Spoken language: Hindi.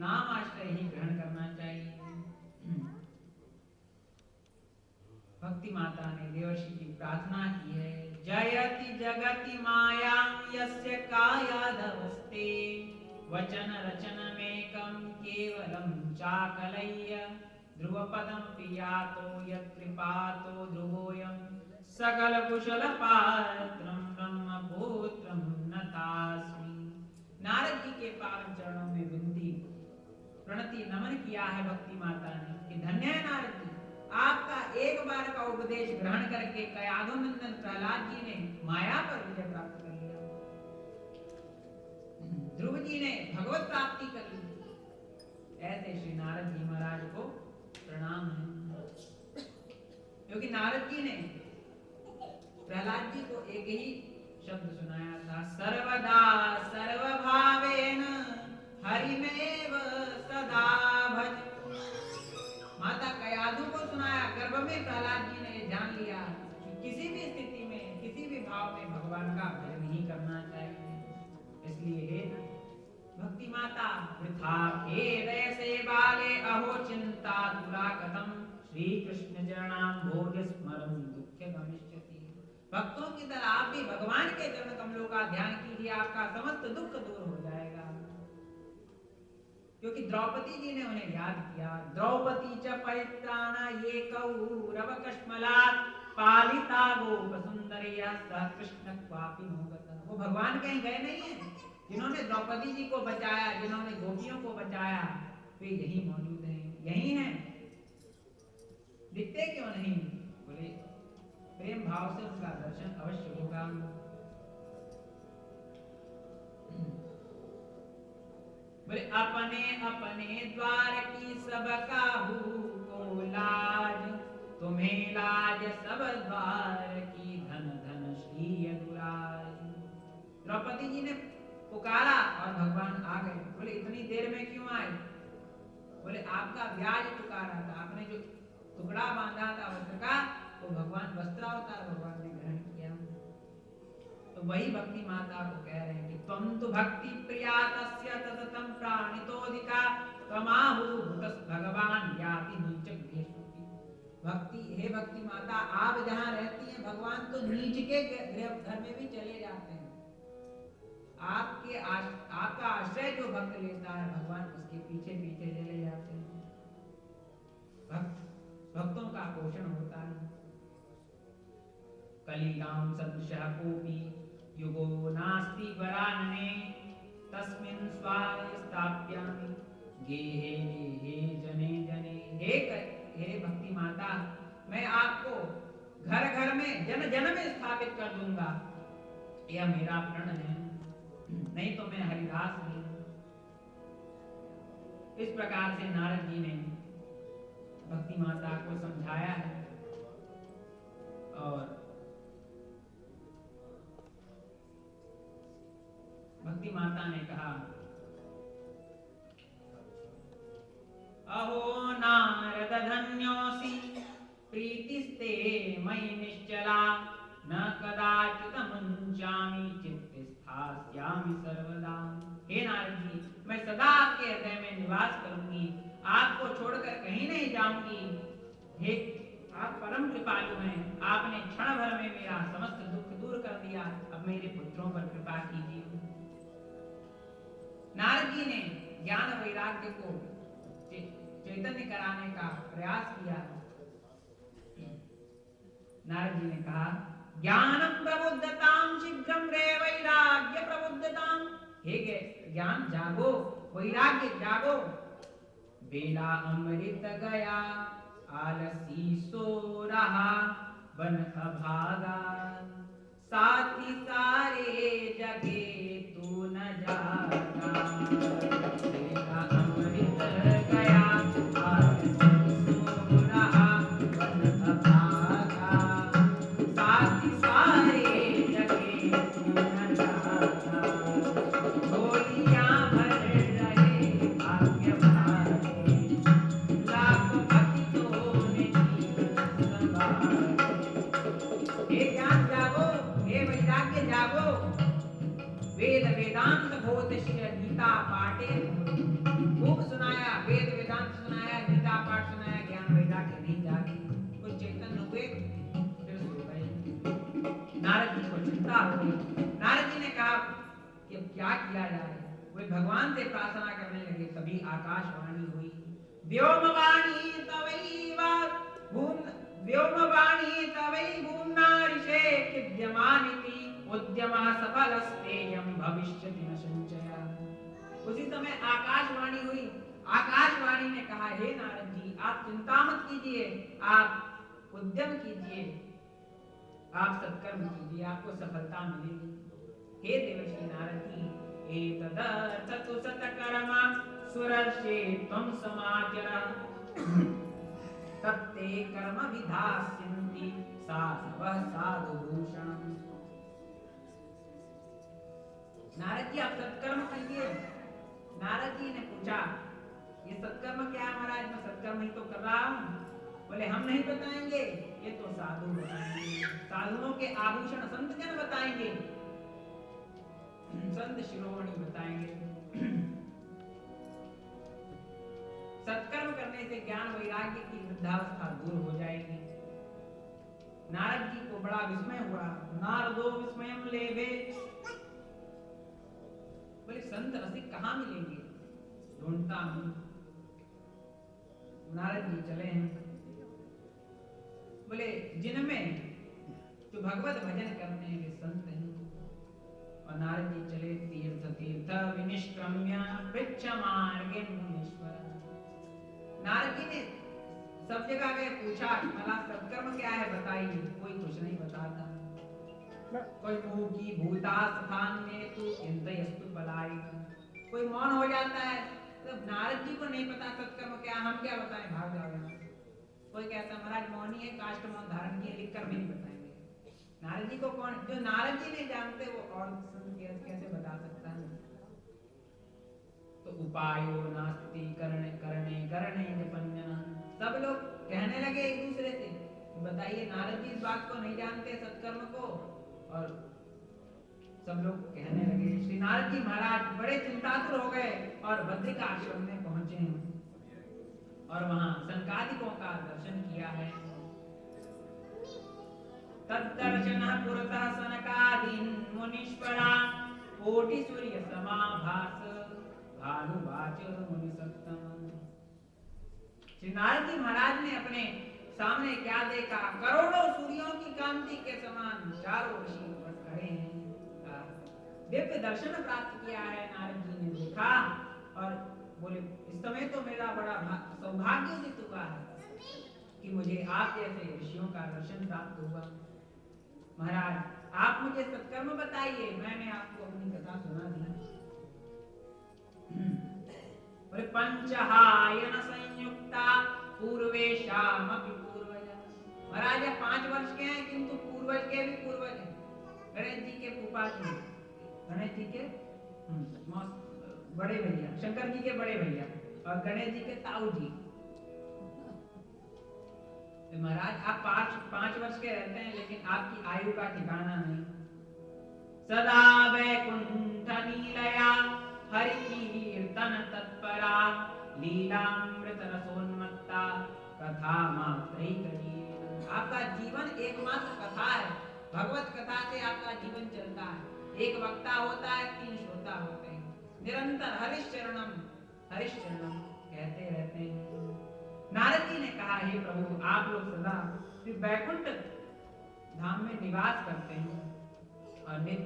नाम आश्रय ही ग्रहण करना चाहिए। भक्ति माता ने देवर्षि की प्रार्थना की है, जयति जगति मायां यस्य कायादवस्ते वचन रचनमेकं केवलं चाकलय्य ध्रुवपदं पियातो यत्कृपातो ध्रुवोऽयं सकल कुशल पात्रं ब्रह्मपुत्रं नतास्मि। नारद जी के पावन चरणों में विनती प्रणति नमन किया है भक्ति माता ने कि धन्य है नारद जी, आपका एक बार का उपदेश ग्रहण करके कयाधुनंदन प्रहलाद जी ने माया पर विजय प्राप्त कर लिया, ध्रुव जी ने भगवत प्राप्ति कर ली। ऐसे श्री नारद जी महाराज को प्रणाम है, क्योंकि नारद जी ने प्रहलाद जी को एक ही शब्द सुनाया था, सर्वदा सर्वभावेन हरिमेव सदा भज। माता कयाधु को सुनाया, गर्भ में प्रहलाद जी ने जान लिया कि किसी भी स्थिति में किसी भी भाव में भगवान का भजन ही करना चाहिए। इसलिए हे भक्ति माता, वृथा खेदय से बाले अहो चिंता दुरा कथम श्री कृष्ण चरणाम्भोज स्मरं दुःख गमिष्यति। भक्तों की तरह आप भी भगवान के चरण कमलों का ध्यान कीजिए, आपका समस्त दुख दूर हो जाएगा। क्योंकि द्रौपदी जी ने उन्हें याद किया, द्रौपदी च परित्राणा ये कौरव कश्मलात् पालिता गोप सुंदरिया सह कृष्ण क्वापि नोगतः। वो भगवान कहीं गए नहीं है, जिन्होंने द्रौपदी जी को बचाया, जिन्होंने गोपियों को बचाया, वे यही मौजूद हैं, यही हैं। दिखते क्यों नहीं? बोले प्रेम भाव से उनका दर्शन अवश्य होगा। बोले अपने अपने द्वार की सब काहू को लाज, तुम्हें लाज सब द्वार की धन धन श्री यदुराज। द्रौपदी जी ने पुकारा और भगवान आ गए। बोले इतनी देर में क्यों आए? बोले आपका ब्याज चुका रहा था, आपने जो टुकड़ा बांधा था वस्त्र का, तो भगवान वस्त्रावतार भगवान ने ग्रहण किया। तो वही भक्ति माता को कह रहे हैं कि त्वं तु भक्ति प्रिया तस्य तततं प्राणितोऽधिका त्वमाहु भूतस् भगवान याति नीच गृहेषु। भक्ति, हे भक्ति माता, आप जहाँ रहती हैं भगवान तो नीच के घर में भी चले जाते हैं। आपका आश्रय जो भक्त लेता है भगवान उसके पीछे पीछे चले जाते हैं। भक्तों का पोषण होता है। कलिकां सदृशः कोऽपि युगो नास्ति वरानने तस्मिन् स्वास्थाप्यामि गेहे गेहे जने जने। हे भक्ति माता, मैं आपको घर घर में जन जन में स्थापित कर दूंगा, यह मेरा प्रण है, नहीं तो मैं हरिदास नहीं। इस प्रकार से नारद जी ने भक्ति माता को समझाया है। और भक्ति माता ने कहा, अहो नारद धन्योऽसि प्रीतिस्ते मयि निश्चला न कदाचित् मुञ्चामि चित्ते स्थास्यामि सर्वदा। हे नारद जी, मैं सदा आपके हृदय में निवास करूंगी, आपको छोड़कर कहीं नहीं जाऊंगी। हे आप परम कृपालु हैं, आपने क्षण भर में मेरा समस्त दुख दूर कर दिया, अब मेरे पुत्रों पर कृपा कीजिए। नारद जी ने ज्ञान वैराग्य को चैतन्य कराने का प्रयास किया। नारद जी ने कहा, ज्ञानम प्रबुद्धताम शीघ्रम रे वैराग्य प्रबुद्धताम। हे ज्ञान जागो, वैराग्य जागो। बेला अमृत गया आलसी सो रहा बन अभागा, साथी सारे जगे तू न जागा। बेला अमृत गया आलसी सो रहा बन अभागा, साथी सारे जगे तू न जागा। झोलियां भर रहे भाग्य भागे, लाख भक्तों ने हे ज्ञान जागो, हे वैराग्य जागो। वेद वेदांत बोधश्य गीता पाठे खूब सुना वेद वेदांत सुनाया, गीता पाठ सुनाया, ज्ञान वैराग्य नहीं जागे, कुछ चेतन हुए, फिर सो गए। नारद जी को चिंता हो गई। नारद जी ने कहा कि अब क्या किया जाए। वे भगवान से प्रार्थना करने लगे। तभी आकाशवाणी हुई, व्योमवाणी तवैवा व्योमवाणी तवै भूम्ना ऋषे किद्यमानिति उद्यमः सफलस्तेयं भविष्यति न संशयः। उसी समय आकाशवाणी हुई। आकाशवाणी ने कहा, हे नारद जी, आप चिंता मत कीजिए, आप उद्यम कीजिए, आप सत्कर्म कीजिए, आपको सफलता मिलेगी। हे देवर्षि नारद जी, एतदर्थतु सत्कर्मा सुरर्षे त्वं समाचरः तत्ते कर्म विधास्यन्ति साधवः साधुभूषणम्। नारद जी, आप सत्कर्म कीजिए। नारद जी ने पूछा, ये सत्कर्म क्या है महाराज? मैं सत्कर्म ही तो कर रहा हूँ। बोले, हम नहीं बताएंगे, ये तो साधु बताएंगे। साधुओं के आभूषण संत जन बताएंगे, संत शिरोमणि बताएंगे। सत्कर्म करने से ज्ञान वैराग्य की वृद्धावस्था दूर हो जाएगी। नारद जी को बड़ा विस्मय हुआ। नारदो विस्मयम लेवे। बोले, संत रसिक कहाँ मिलेंगे? ढूंढता हूं। नारद जी चले हैं। बोले, जिनमें जो भगवत भजन करते हैं वे संत हैं। और नारद जी चले तीर्थ तीर्थ विनिष्क्रम्य पृच्छ मार्गे मुनीश्वर। नारद जी ने सब जगह गए, पूछा, मला सत्कर्म क्या है बताइए। कोई कुछ नहीं बताता। कोई मुंह की भूता स्थान में तू इंद्रयस्तु बलाई। कोई मौन हो जाता है। तो नारद जी को नहीं पता सत्कर्म क्या, हम क्या बताएं, भाग जाओ। कोई कहता महाराज मौनी है, काष्ठ मौन धारण किए, लिखकर भी नहीं बताएंगे। नारद जी को कौन, जो नारद जी नहीं जानते वो और कैसे बता सकता है? तो उपायो नास्ति करणे करणे करणे जपन्यन। सब लोग कहने लगे एक दूसरे से, बताइए नारद जी इस बात को नहीं जानते सत्कर्म को। और सब लोग कहने लगे। श्री नारद जी महाराज बड़े चिंतातुर हो गए और बद्रिका आश्रम में पहुंचे और वहां सनकादिकों का दर्शन किया है। तद्दर्शन पुरतः सनकादीन मुनीश्वरा कोटि सूर्य समाभास भानुवाच मुनि सत्तम। श्री नारद जी महाराज ने अपने सामने क्या देखा? करोड़ों सूर्यों की कांति के समान चारों ऋषि खड़े हैं। दिव्य दर्शन प्राप्त किया है नारद जी ने देखा और बोले, इस समय तो मेरा बड़ा सौभाग्य उदित हुआ है कि मुझे आप जैसे ऋषियों का दर्शन प्राप्त हुआ। महाराज, आप मुझे सत्कर्म बताइए, मैंने आपको अपनी कथा सुना दी। बोले, पंचहायन संयुक्ता पूर्वेशामपि पूर्वज। महाराज 5 वर्ष के हैं किंतु पूर्वज के भी पूर्वज हैं। गणेश जी के फूफा जी, गणेश जी के बड़े भैया, शंकर जी के बड़े भैया और गणेश जी के ताऊ जी। तो महाराज आप 5 वर्ष के रहते हैं लेकिन आपकी आयु का ठिकाना नहीं। सदा वैकुंठ नीलया हरि कीर्तन तत्परा लीलामृत रसोन्मत्ता कथा मात्रैक। आपका जीवन एकमात्र कथा है। भगवत कथा से आपका जीवन चलता है। एक वक्ता होता है, 3 श्रोता होते हैं। निरंतर हरिश्चरणम हरिश्चरणम कहते रहते हैं। नारद जी ने कहा, हे प्रभु, आप लोग सदा वैकुंठ धाम में निवास करते हैं और नित्य